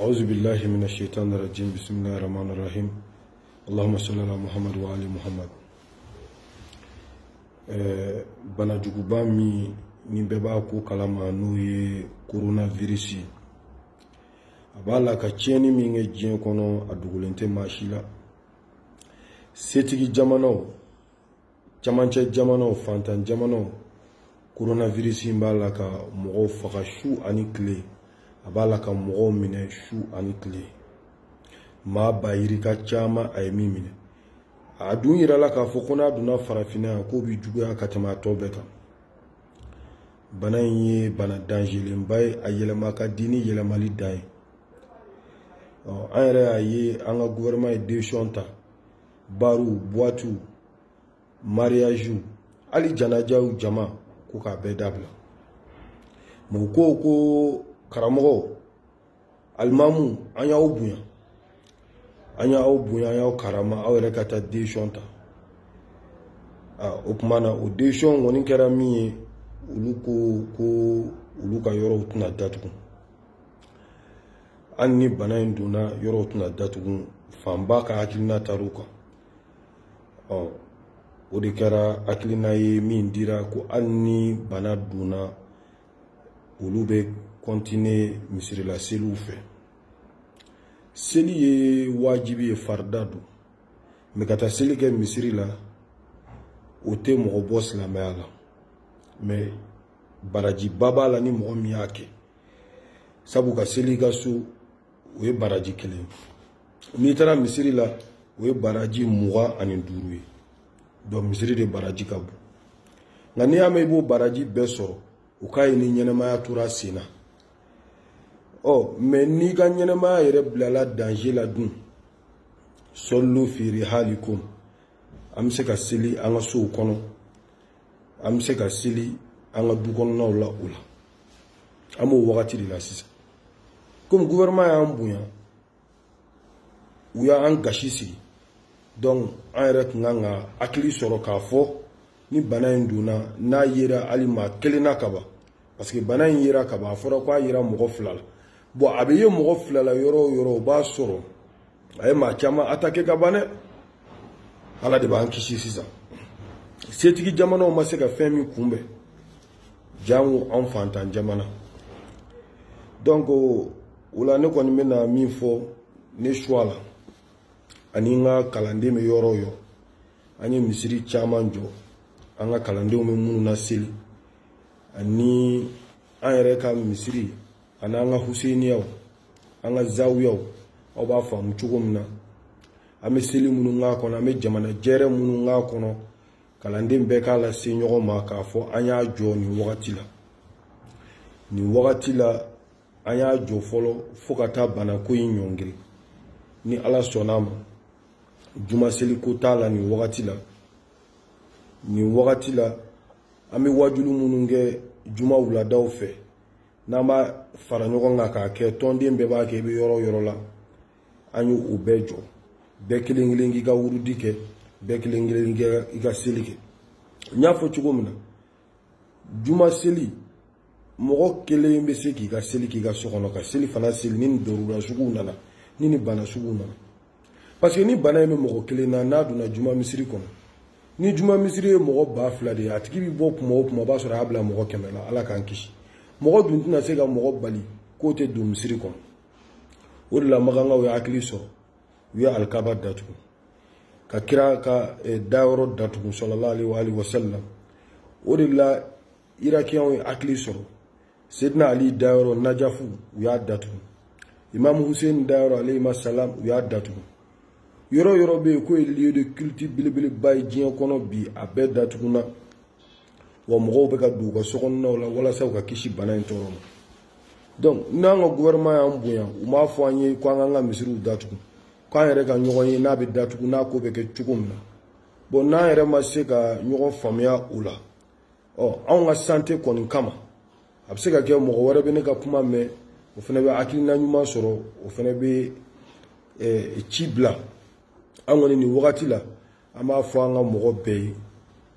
أعوذ بالله من الشيطان الرجيم بسم الله الرحمن الرحيم اللهم صل على محمد وعلى محمد bana juguba mi ni bɛɛ b'a ko kalama n'o ye coronavirus a b'a la ka tiɲɛni min kɛ diɲɛ kɔnɔ a dogolen tɛ maa si la setigi jamanaw camancɛ jamanaw fantan jamanaw coronavirus b'a la ka mɔgɔw faga su ani tile a b'a la ka mɔgɔw minɛ su ani tile maa bayirika caman a ye min minɛ a dun yira la k'a fɔ ko n'a donna farafinna ko bi juguya ka tɛmɛ a tɔ bɛɛ kan bana in ye bana dangerenba ye a yɛlɛma ka di ni yɛlɛmali dan ye an yɛrɛ y'a ye an ka gouvernement ye décision ta baruw boîtes mariages hali janajaw jama ko k'a bɛɛ dabila mais u ko karamɔgɔ alimamu an y'aw bonya an y'aw karama aw yɛrɛ ka taa décision ta o kuma na o décision kɔni kɛra min ye olu ko olu ka yɔrɔw tɛna datugu hali ni bana in donna yɔrɔw tɛna datugu fanba ka hakilina taar'u kan o de kɛra hakilina ye min dira ko hali ni bana donna olu bɛ continuer misirila seliw fɛ seli ye wajibi ye farida don mais ka taa seli kɛ misiri la o tɛ mɔgɔ bɔ silamɛya la mais barajiba b'a la ni mɔgɔ min y'a kɛ sabu ka seli ka so o ye baraji kelen n'i taara misiri la o ye baraji 25 ye donc misiri de baraji ka bon nka n'i y'a mɛn i b'o baraji bɛɛ sɔrɔ o k'a ye ni ɲɛnɛmaya tora sen na mais n'i ka ɲɛnɛmaya yɛrɛ bilala danger la dun sallu fi rihalikum an bɛ se ka seli an ka sow kɔnɔ an bɛ se ka seli an ka du kɔnɔnaw la o la an b'o wagati de la sisan comme gouvernement y'an bonya u y'an gasi sigi donc an yɛrɛ tun kan ka hakili sɔrɔ k'a fɔ ni bana in donna n'a yera hali maa kelen na ka ban parce que bana in yera ka ban a fɔra ko a yera mɔgɔ 2 la bon a bɛ ye mɔgɔ 2 la yɔrɔ o yɔrɔ o b'a sɔrɔ a ye maa caman attaquer ka ban dɛ ala de b'an kisi sisan setigi jamanaw ma se ka fɛn min kunbɛn jango an fantan jamana donc o la ne kɔni bɛna min fɔ ne choix la ani n ka kalanden bɛ yɔrɔ o yɔrɔ an ye misiri caman jɔ an ka kalandenw bɛ minnu na seli ani an yɛrɛ ka misiri ani an ka huseniyaw an ka zawiyaw aw b'a faamu cogo min na an bɛ seli minnu k'a kɔnɔ an bɛ jamana jɛrɛ minnu k'a kɔnɔ kalanden bɛɛ k'a lase ɲɔgɔn ma k'a fɔ an y'a jɔ nin wagati la an y'a jɔ fɔlɔ fo ka taa banako in ɲɔngiri ni ala sɔnna ma juma seli ko t'a la nin wagati la an bɛ wajulu minnu kɛ juma wuladaw fɛ n'an b'a fara ɲɔgɔn kan k'a kɛ tɔnden bɛɛ b'a kɛ i bɛ yɔrɔ o yɔrɔ la an y'o bɛɛ jɔ bɛɛ kelen kelen k'i ka wurudi kɛ bɛɛ kelen kelen k'i ka seli kɛ n y'a fɔ cogo min na juma seli mɔgɔ kelen bɛ se k'i ka seli k'i ka so kɔnɔ ka seli fana seli ni nin dɔrɔra suguw nana ni nin bana suguw nana parce que ni bana in bɛ mɔgɔ kelen na n'a donna juma misiri kɔnɔ ni juma misiri ye mɔgɔ 2000 de ye a tigi bɛ bɔ kuma o kuma o b'a sɔrɔ a y'a bila mɔgɔ 100 la ala k'an kisi mɔgɔ dun tɛna se ka mɔgɔ bali k'o tɛ don misiri kɔnɔ o de la magankaw ye hakili sɔrɔ u ye alikaba datugu ka kira ka dayɔrɔ datugu sallallahu alaihi wa sallam o de la irakiyɛnw ye hakili sɔrɔ Seydina Ali dayɔrɔ najafu u y'a datugu imam Hussein dayɔrɔ alayhi salam u y'a datugu yɔrɔ yɔrɔ bɛ yen ko ye lieu de culte belebeleba ye diɲɛ kɔnɔ bi a bɛɛ datuguna wa mɔgɔw bɛ ka don u ka sokɔnɔnaw la walasa u ka kisi bana in tɔɔrɔ ma donc n'an ka gouvernement y'an bonya u m'a fɔ an ye ko an k'an ka misiriw datugu k'an yɛrɛ ka ɲɔgɔn ye n'a bɛ datugu n'a ko bɛ kɛ cogo min na bon n'an yɛrɛ ma se ka ɲɔgɔn faamuya o la anw ka santé kɔni kama a bɛ se ka kɛ mɔgɔ wɛrɛ bɛ ne ka kuma mɛn o fana bɛ hakilina ɲuman sɔrɔ o fana bɛ ci bila an kɔni nin wagati la an b'a fɔ an ka mɔgɔ bɛɛ ye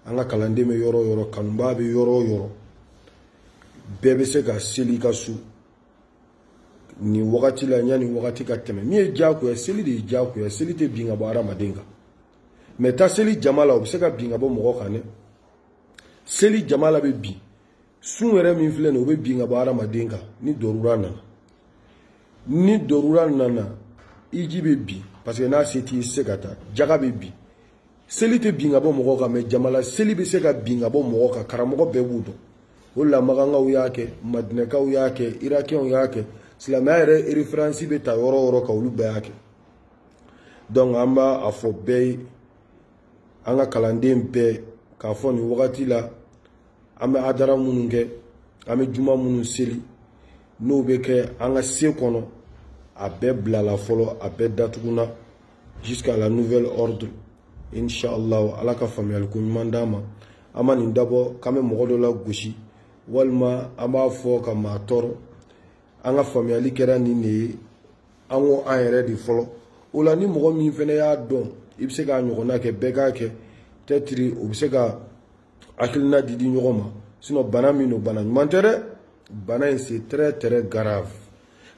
an ka kalanden bɛ yɔrɔ o yɔrɔ kanuba bɛ yɔrɔ o yɔrɔ bɛɛ bɛ se ka seli ka so ni wakati la nya ni wakati ka teme mi e jakuya seli de jakuya seli te binga bo hadamaden kan mais ta seli jamala o bɛ se ka binga bo mɔgɔ kan dɛ seli jamala bɛ bin sun yɛrɛ min filɛ nin o bɛ binga bo hadamaden kan ni dorura nana iji bɛ bin parce que n'a se t'i se ka taa jaga bɛ bin seli tɛ binga bo mɔgɔ kan mais jamala seli bɛ se ka binga bo mɔgɔ kan karamɔgɔ bɛɛ b'u dɔn o la magangaw y'a kɛ madinɛkaw y'a kɛ irakɛnw y'a kɛ silamɛya yɛrɛ référence bɛ ta yɔrɔ yɔrɔ kan olu bɛɛ y'a kɛ donc an b'a fɔ bɛɛ ye an ka kalanden bɛɛ k'a fɔ nin wagati la an bɛ hadara minnu kɛ an bɛ juma minnu seli n'o bɛ kɛ an ka se kɔnɔ a bɛɛ bilala fɔlɔ a bɛɛ datuguna jusqu'à la nouvelle ordre inshallah ala ka faamuyali ko ɲuman d'an ma an ma nin dabɔ k'an bɛ mɔgɔ dɔ la gosi walima an b'a fɔ ka maa tɔɔrɔ an ka faamuyali kɛra nin de ye an ko an yɛrɛ de fɔlɔ o la ni mɔgɔ min fɛnɛ y'a dɔn i bɛ se k'a ɲɔgɔnna kɛ bɛɛ k'a kɛ peut-être o bɛ se ka hakilina di ɲɔgɔn ma sinon bana min don bana ɲuman tɛ dɛ bana in c'est très très grave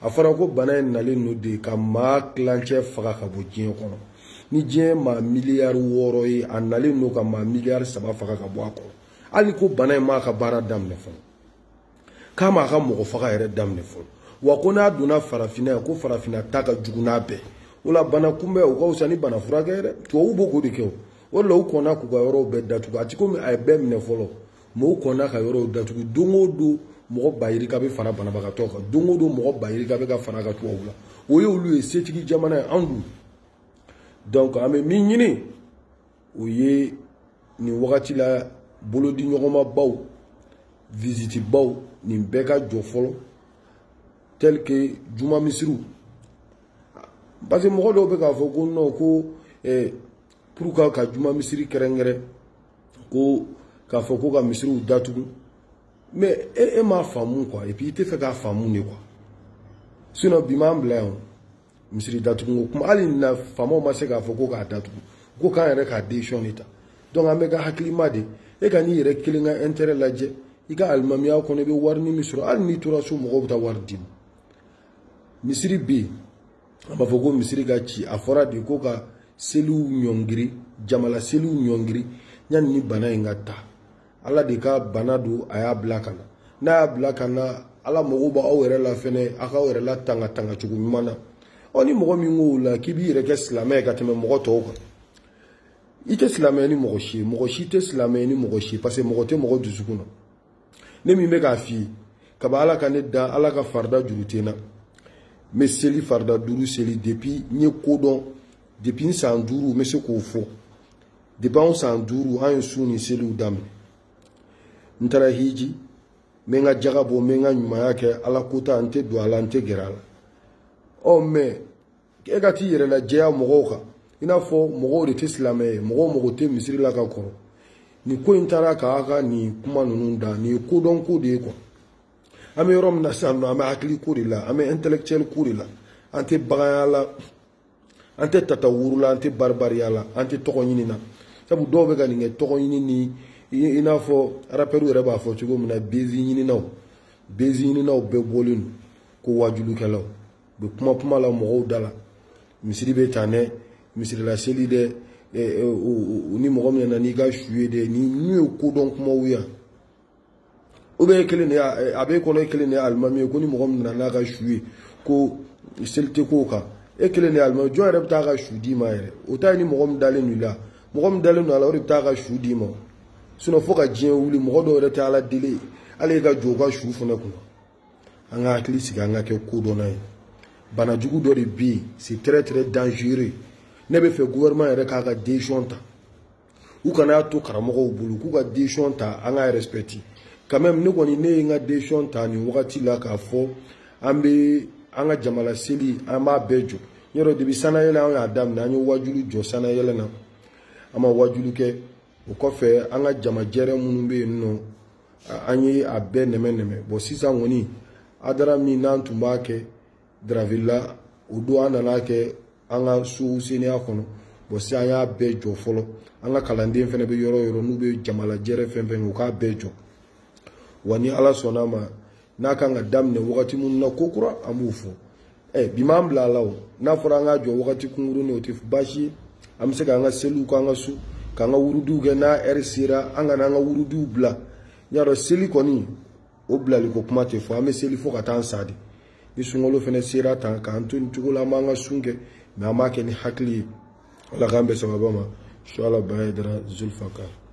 a fɔra ko bana in nalen no de ka maa kilancɛ faga ka bɔ diɲɛ kɔnɔ ni diɲɛ maa miliyari 6 ye a nalen no ka maa miliyari 3 faga ka bɔ a kɔnɔ hali ko bana in m'a ka baara daminɛ fɔlɔ k'a m'a ka mɔgɔ faga yɛrɛ daminɛ fɔlɔ wa ko n'a donna farafinna yan ko farafinna ta ka jugu n'a bɛɛ o la bana kunbɛ o ka fisa ni bana furakɛ yɛrɛ tubabuw b'o k'o de kɛ o de la u kɔnna k'u ka yɔrɔw bɛɛ datugu a ti komi a ye bɛɛ minɛ fɔlɔ mais u kɔnna ka yɔrɔw datugu don o don mɔgɔ bayirika bɛ fara banabagatɔ kan don o don mɔgɔ bayirika bɛ ka fara ka tubabuw la o ye olu ye setigi jamana ye anw dun donc an bɛ min ɲini o ye nin wagati la bolodi ɲɔgɔnma baw visite baw nin bɛɛ ka jɔ fɔlɔ tel que juma misiriw parce que mɔgɔ dɔw bɛ k'a fɔ ko non ko pour ka juma misiri kɛrɛnkɛrɛn ko k'a fɔ ko ka misiriw datugu mais e m'a faamu quoi et puis i tɛ fɛ k'a faamu de quoi sinon bi m'an bila yan misiri datugu ko kuma hali na faamaw ma se k'a fɔ ko k'a datugu ko k'an yɛrɛ k'a décision de ta donc an bɛ ka hakilima de e ka n'i yɛrɛ kelen ka intérêt lajɛ i ka alimamiya kɔnɔ i bɛ warini min sɔrɔ hali n'i tora so mɔgɔw bɛ taa wari d'i ma misiri bɛ yen an b'a fɔ ko misiri ka ci a fɔra de ko ka seliw ɲɔngiri jamala seliw ɲɔngiri yanni ni bana in ka taa ala de ka bana don a y'a bila ka na n'a y'a bila ka na ala mago b'aw yɛrɛ la fɛnɛ a k'aw yɛrɛ la tanga tanga cogo ɲuman na ɔ ni mɔgɔ min k'o la k'i b'i yɛrɛ kɛ silamɛ ka tɛmɛ mɔgɔ tɔw kan i tɛ silamɛ ni mɔgɔ si ye mɔgɔ si tɛ silamɛ ni mɔgɔ si ye parce que mɔgɔ tɛ mɔgɔ dusukun na ne min bɛ k'a f'i ye kaba ala ka ne da ala ka farida juru tɛ n na n bɛ seli farida 5 seli depuis n ye ko dɔn depuis n san 5 n bɛ se k'o fɔ depuis anw san 5 an ye su ni seliw daminɛ n taara hiji n bɛ n ka jaga bɔ n bɛ n ka ɲumanya kɛ ala ko ta n tɛ don a la n tɛ gɛrɛ a la ɔ mais e ka t'i yɛrɛ lajɛya mɔgɔw kan i n'a fɔ mɔgɔw de tɛ silamɛ ye mɔgɔw mago tɛ misiri la ka kɔrɔ nin ko in taara k'a ka nin kuma ninnu da nin ye kodɔn ko de ye quoi an bɛ yɔrɔ min na sisan nɔ an bɛ hakili ko de la an bɛ intellectuel ko de la an tɛ baganya la an tɛ tatawuru la an tɛ baribariya la an tɛ tɔgɔ ɲini na sabu dɔw bɛ ka nin kɛ tɔgɔ ɲini ni i n'a fɔ rappeurs yɛrɛ b'a fɔ cogo min na bezi ɲininaw bɛɛ bɔlen don ko wajulukɛlaw u bɛ kuma la mɔgɔw da la misiri bɛ tan dɛ misirila seli dɛ ni mɔgɔ min nana n'i ka su ye dɛ n'u ye kodɔn kumaw yan ou bien kelen de a bɛ kɔnɔ e kelen de ye alimami ye ko ni mɔgɔ min nana n'a ka su ye ko seli tɛ k'o kan e kelen de ye alimami jɔn yɛrɛ bɛ taa ka su d'i ma yɛrɛ o ta ye ni mɔgɔ min dalen don i la mɔgɔ min dalen don a la o de bɛ taa ka su d'i ma sinon fo ka diɲɛ wuli mɔgɔ dɔw yɛrɛ tɛ ala deli hali e ka jɔ o ka su fana kunna an ka hakili sigi an ka kɛ kodɔnna ye bana jugu dɔ de bɛ yen c'est très très dangereux ne bɛ fɛ gouvernement yɛrɛ k'a ka décision ta u kana to karamɔgɔw bolo k'u ka décision ta an ka respecter quand même ne kɔni ne ye n ka décision ta nin wagati la k'a fɔ an bɛ an ka jamana seli an b'a bɛɛ jɔ yɔrɔ depuis sanayɛlɛ an y'a daminɛ an ye wajulu jɔ sanayɛlɛ na an ma wajulu kɛ o kɔfɛ an ka jamajɛrɛ minnu bɛ yen nɔ an ye a bɛɛ nɛmɛ bon sisan kɔni adara min n'an tun b'a kɛ Dravilla o don an nana kɛ an ka so seniya kɔnɔ bon sisan an y'a bɛɛ jɔ fɔlɔ an ka kalanden fana bɛ yɔrɔ o yɔrɔ n'u bɛ jamalajɛrɛ fɛn fɛn u k'a bɛɛ jɔ wa ni ala sɔnna ma n'a kan ka daminɛ wagati minnu na ko kura an b'u fɔ bimam bla law na fora nga jo wakati kunguru ne otif bashi am se ka nga selu ka nga su ka nga wurudu ge na sira anga na nga wurudu bla nyaro seli koni o bla liko kuma te fo ame seli fo ka tan sadi ni sungolo fene sira tan ka antun tugula manga sunge ma ma ke ni hakli wala gambe sama bama inshallah bayadra zulfakar